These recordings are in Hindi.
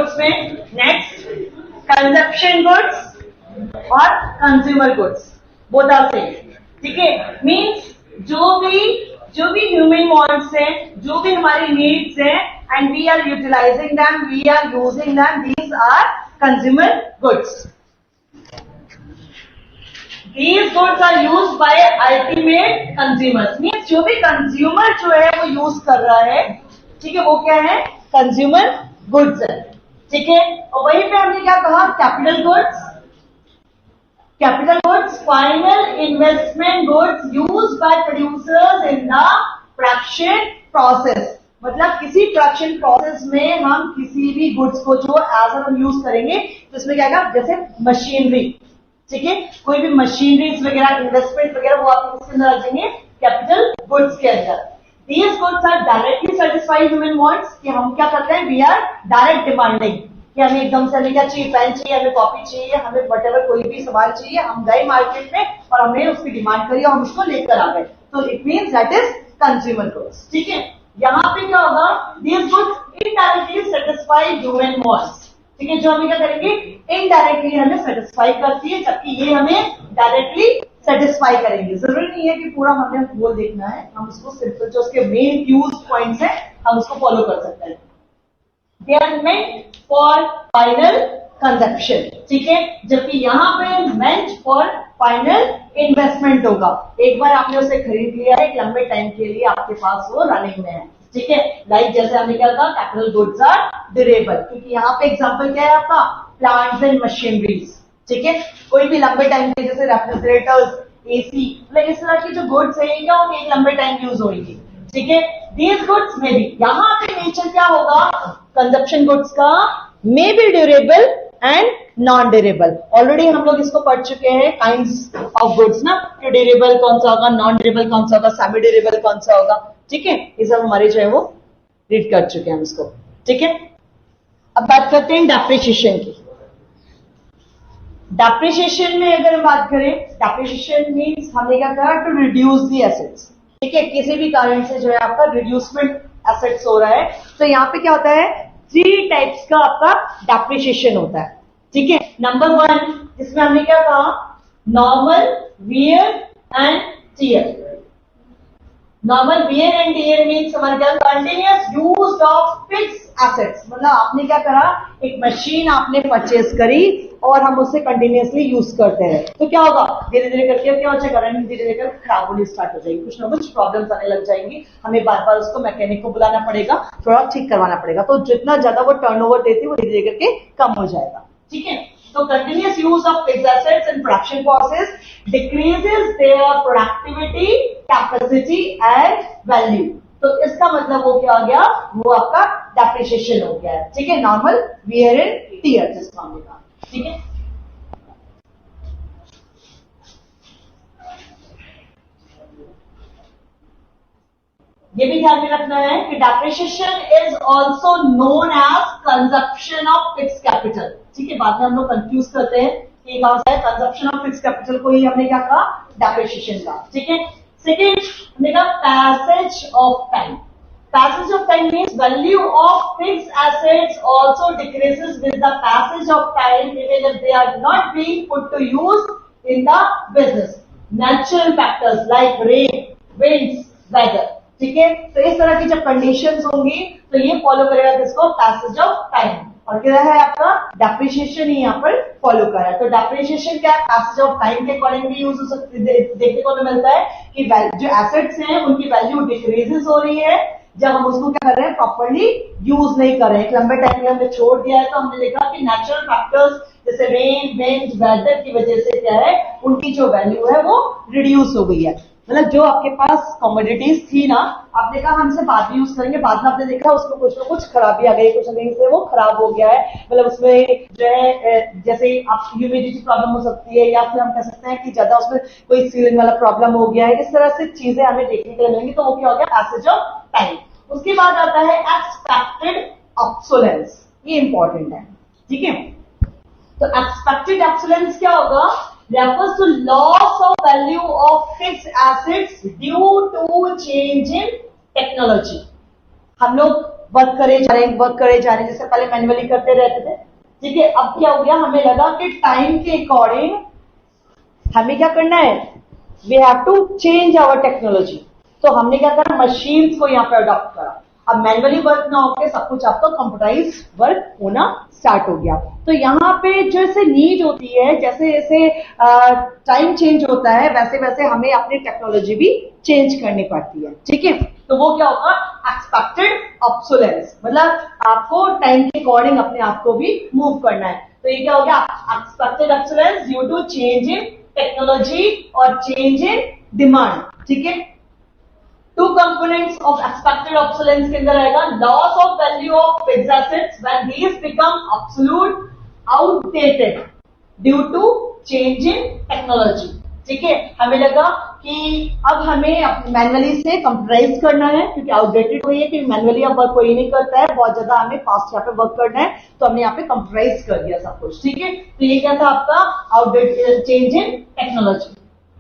गुड्स में। नेक्स्ट कंजप्शन गुड्स और consumer goods, both are same. ठीक है, मीन्स जो भी ह्यूमन वांट्स है, जो भी हमारी नीड्स है, and we are utilising them, we are using them, these are consumer goods. These goods are used by ultimate consumers, means जो भी कंज्यूमर जो है वो यूज कर रहा है, ठीक है, वो क्या है, कंज्यूमर गुड्स है। ठीक है, और वहीं पे हमने क्या कहा, capital goods. Capital goods final investment goods used by producers in the production process, मतलब किसी प्रोडक्शन प्रोसेस में हम किसी भी गुड्स को जो एज हम यूज करेंगे तो इसमें क्या आएगा, जैसे मशीनरी, ठीक है, कोई भी मशीनरीज वगैरह, इन्वेस्टमेंट वगैरह, वो आप इसके अंदर आ जाएंगे कैपिटल गुड्स के अंदर। These goods are directly satisfy human wants, कि हम क्या करते हैं, वी आर डायरेक्ट डिमांडिंग, कि हमें एकदम से हमें क्या चाहिए, पेन चाहिए, हमें कॉपी चाहिए, हमें वटेवर कोई भी सामान चाहिए, हम गए मार्केट में और हमने उसकी डिमांड करी और हम उसको लेकर आ गए, तो it means that is consumer goods. ठीक है, यहाँ पे क्या होगा, these goods indirectly satisfy human wants, ठीक है, जो हमें क्या करेंगे, इनडायरेक्टली हमें सेटिस्फाई करती है, जबकि ये हमें डायरेक्टली सेटिस्फाई करेंगे। जरूरी नहीं है कि पूरा हमने बोल देखना है, हम उसको सिंपल जो उसके मेन यूज पॉइंट्स हैं हम उसको फॉलो कर सकते हैं। They are meant for final consumption, ठीक है, जबकि यहाँ पे मेंट फॉर फाइनल इन्वेस्टमेंट होगा। एक बार आपने उसे खरीद लिया है, एक लंबे टाइम के लिए आपके पास वो रनिंग में है। ठीक है, लाइक जैसे हमने क्या कहा, कैपिटल गुड्स आर ड्यूरेबल, क्योंकि यहाँ पे एग्जांपल क्या है आपका, प्लांट्स एंड मशीनरीज। ठीक है, कोई भी लंबे टाइम के, जैसे रेफ्रिजरेटर्स, एसी, मतलब इस तरह की जो गुड्स है क्या होंगे, एक लंबे टाइम यूज होंगी। ठीक है, दीज गुड्स में भी यहाँ पे नेचर क्या होगा, कंजप्शन गुड्स का, may be durable and non durable. Already हम लोग इसको पढ़ चुके हैं, काइंड्स ऑफ गुड्स ना, कि ड्यूरेबल कौन सा होगा, नॉन ड्यूरेबल कौन सा होगा, सेमी ड्यूरेबल कौन सा होगा। ठीक है, ये सब हमारे जो है वो रीड कर चुके हैं हम इसको। ठीक है, अब बात करते हैं डेप्रिसिएशन की। डेप्रिसिएशन में अगर हम बात करें, डेप्रिसिएशन मीन्स हमने क्या कहा, टू रिड्यूस दी एसेट्स। ठीक है, किसी भी कारण से जो है आपका रिड्यूसमेंट एसेट्स हो रहा है, तो यहाँ पे क्या होता है, 3 टाइप्स का आपका डेप्रिसिएशन होता है। ठीक है, नंबर 1 जिसमें हमने क्या कहा, normal wear and tear. Normal wear and tear means हमारे क्या, continuous use of fix assets, मतलब आपने क्या करा, एक मशीन आपने परचेज करी और हम उससे कंटिन्यूअसली यूज करते हैं, तो क्या होगा, धीरे धीरे करके क्या हो जाएगा, रनिंग धीरे धीरे करके खराब होनी स्टार्ट हो जाएगी, कुछ ना कुछ प्रॉब्लम्स आने लग जाएंगी, हमें बार बार उसको मैकेनिक को बुलाना पड़ेगा, थोड़ा ठीक करवाना पड़ेगा, तो जितना ज्यादा वो टर्नओवर देती है वो धीरे धीरे करके कम हो जाएगा। ठीक है, तो continuous use of fixed assets in production process decreases their productivity, capacity and value. तो इसका मतलब वो क्या हो गया, वो आपका डेप्रिसिएशन हो गया है। ठीक है, नॉर्मल वियर एंड टियर जिसको हमने कहा। ठीक है, ये भी ध्यान में रखना है कि depreciation is also known as consumption of fix capital. ठीक है, बाद में हम लोग कंफ्यूज करते हैं कि कहां से है, कंजप्शन ऑफ फिक्स कैपिटल को ही हमने क्या कहा, डेप्रिसिएशन का। ठीक है, सेकेंड हमने कहा passage of time. Passage of time means value of fix assets also decreases with the passage of time even if they are not being put to use in the business. Natural factors like rain, winds, weather. ठीक है, तो इस तरह की जब कंडीशंस होंगी तो ये फॉलो करेगा किसको, पैसेज ऑफ टाइम, और क्या है आपका डेप्रिसिएशन ही यहाँ पर फॉलो कर रहा है। तो डेप्रिसिएशन क्या है, पैसेज ऑफ टाइम के अकॉर्डिंग भी यूज हो सकती है, देखने को मिलता है कि जो एसेट्स हैं उनकी वैल्यू डिक्रीजेस हो रही है जब हम उसको क्या कर रहे हैं, प्रॉपर्ली यूज नहीं कर रहे हैं, एक लंबे टाइम में हमने छोड़ दिया है, तो हमने देखा कि नेचुरल फैक्टर्स जैसे रेन, विंड, वेदर की वजह से क्या है, उनकी जो वैल्यू है वो रिड्यूस हो गई है। मतलब जो आपके पास कमोडिटीज थी ना, आपने कहा हमसे बाद में यूज करेंगे, बाद में आपने देखा उसको कुछ ना कुछ खराबी आ गई, कुछ ना कहीं से वो खराब हो गया है, मतलब उसमें जो है जैसे आप ह्यूमिडिटी प्रॉब्लम हो सकती है, या फिर हम कह सकते हैं कि ज्यादा उसमें कोई सीलिंग वाला प्रॉब्लम हो गया है, इस तरह से चीजें हमें देखने के लिए मिलेंगी, तो वो क्या हो गया, पैसेज ऑफ टाइम। उसके बाद आता है एक्सपेक्टेड ऑब्सोलेंस, ये इंपॉर्टेंट है। ठीक है, तो एक्सपेक्टेड ऑब्सोलेंस क्या होगा, refers to loss of value of fixed assets due to change in technology। हम लोग वर्क करे जा रहे हैं, जैसे पहले मैन्युअली करते रहते थे। ठीक है, अब क्या हो गया, हमें लगा कि टाइम के अकॉर्डिंग हमें क्या करना है, we have to change our technology. तो हमने क्या करा, मशीन्स को यहाँ पे अडॉप्ट करा। अब मैनुअली वर्क ना होकर सब कुछ आपका कंप्यूटराइज वर्क होना स्टार्ट हो गया। तो यहाँ पे जैसे नीड होती है, जैसे जैसे टाइम चेंज होता है, वैसे वैसे हमें अपनी टेक्नोलॉजी भी चेंज करनी पड़ती है। ठीक है, तो वो क्या होगा, एक्सपेक्टेड ऑब्सोलेंस, मतलब आपको टाइम के अकॉर्डिंग अपने आप को भी मूव करना है। तो ये क्या हो गया, expected obsolescence due to change in technology और चेंज इन डिमांड। ठीक है, two components of expected obsolescence के अंदर आएगा loss of value of fixed assets when these become obsolete outdated due to change in technology. ठीक है, हमें लगा कि अब हमें मैनुअली से कंप्यूटराइज करना है, क्योंकि आउटडेटेड हुई है कि मैनुअली अब वर्क कोई नहीं करता है, बहुत ज्यादा हमें फास्ट यहाँ पे वर्क करना है, तो हमने यहाँ पे कंप्यूटराइज कर दिया सब कुछ। ठीक है, तो ये क्या था आपका आउटडेटेड चेंज इन टेक्नोलॉजी।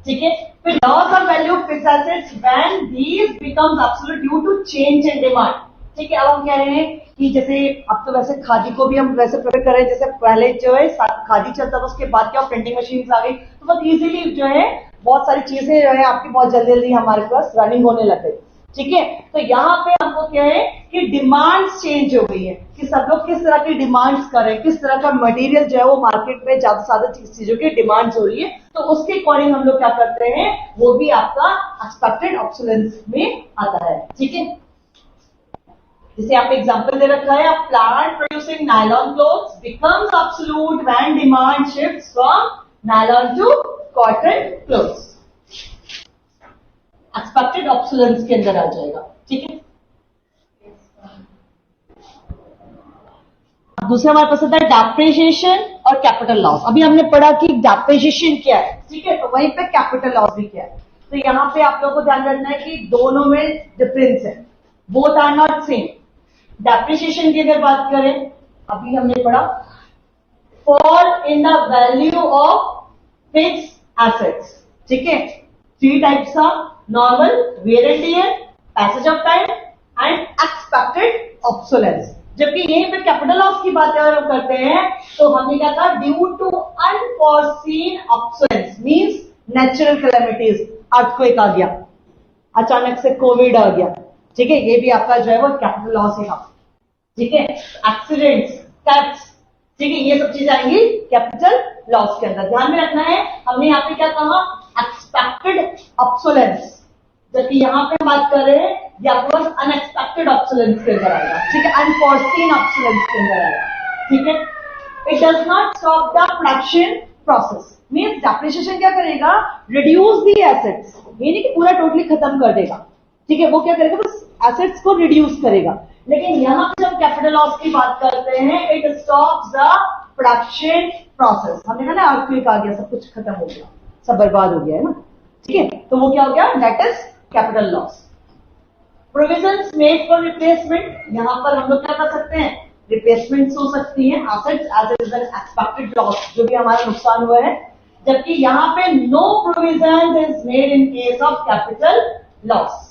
ठीक है, फिर loss of value of fixed assets when these becomes absolute due to change in demand. ठीक है, अब हम कह रहे हैं कि जैसे अब तो वैसे खादी को भी हम वैसे प्रेफर कर रहे हैं, जैसे पहले जो है खादी चलता था, उसके बाद क्या प्रिंटिंग मशीन आ गई, तो बहुत इजीली जो है बहुत सारी चीजें जो है आपकी बहुत जल्दी जल्दी हमारे पास रनिंग होने लग गई। ठीक है, तो यहाँ पे हमको क्या है कि डिमांड्स चेंज हो गई है, कि सब लोग किस तरह की डिमांड्स कर रहे हैं, किस तरह का मटेरियल जो है वो मार्केट में ज्यादा से ज्यादा चीजों की डिमांड्स हो रही है, तो उसके अकॉर्डिंग हम लोग क्या करते हैं, वो भी आपका एक्सपेक्टेड ऑब्सोलेंस में आता है। ठीक है, जैसे आप एग्जांपल दे रखा है, plant producing nylon clothes becomes obsolete when demand shifts from nylon to cotton clothes, expected obsolescence के अंदर आ जाएगा। ठीक है, दूसरा हमारे पास होता है डेप्रिसिएशन और कैपिटल लॉस। अभी हमने पढ़ा कि डेप्रिसिएशन क्या है, ठीक है, तो वहीं पे कैपिटल लॉस भी क्या है। तो यहाँ पे आप लोगों को ध्यान रखना है कि दोनों में डिफरेंस है, both are not same. Depreciation की अगर बात करें, अभी हमने पढ़ा fall in the value of fixed assets. ठीक है, three types of normal, wear and tear, passage of time and expected obsolescence. जबकि यहीं पे कैपिटल लॉस की बात अगर हम करते हैं तो हमने क्या कहा, due to unforeseen obsolescence means natural calamities, earthquake आ गया, अचानक से कोविड आ गया। ठीक है, ये भी आपका जो है वो कैपिटल लॉस है। ठीक है, एक्सीडेंट्स, थेफ्ट्स, ठीक है, ये सब चीजें आएंगी कैपिटल लॉस के अंदर। ध्यान में रखना है, हमने यहाँ पे क्या कहा, एक्सपेक्टेड ऑब्सोलेंस, जबकि यहाँ पे बात कर रहे हैं ये आपके पास अनएक्सपेक्टेड ऑब्सोलेंस के अंदर आएगा। ठीक है, अनफॉरसीन ऑब्सोलेंस के अंदर आएगा। ठीक है, it does not stop the production process, means depreciation क्या करेगा, रिड्यूस दी एसेट्स, ये नहीं कि पूरा टोटली खत्म कर देगा। ठीक है, वो क्या करेगा, बस एसेट्स को रिड्यूस करेगा। लेकिन यहाँ पे जब कैपिटल लॉस की बात करते हैं, it stops the production process. हमने कहा ना अर्थक्वेक आ गया, सब कुछ खत्म हो गया, सब बर्बाद हो गया है ना। ठीक है, तो वो क्या हो गया, that is capital loss. Provisions made for replacement, यहां पर हम लोग क्या कर सकते हैं, रिप्लेसमेंट हो सकती है assets as a result expected loss, जो भी हमारा नुकसान हुआ है। जबकि यहां पे no provision is made in case of capital loss.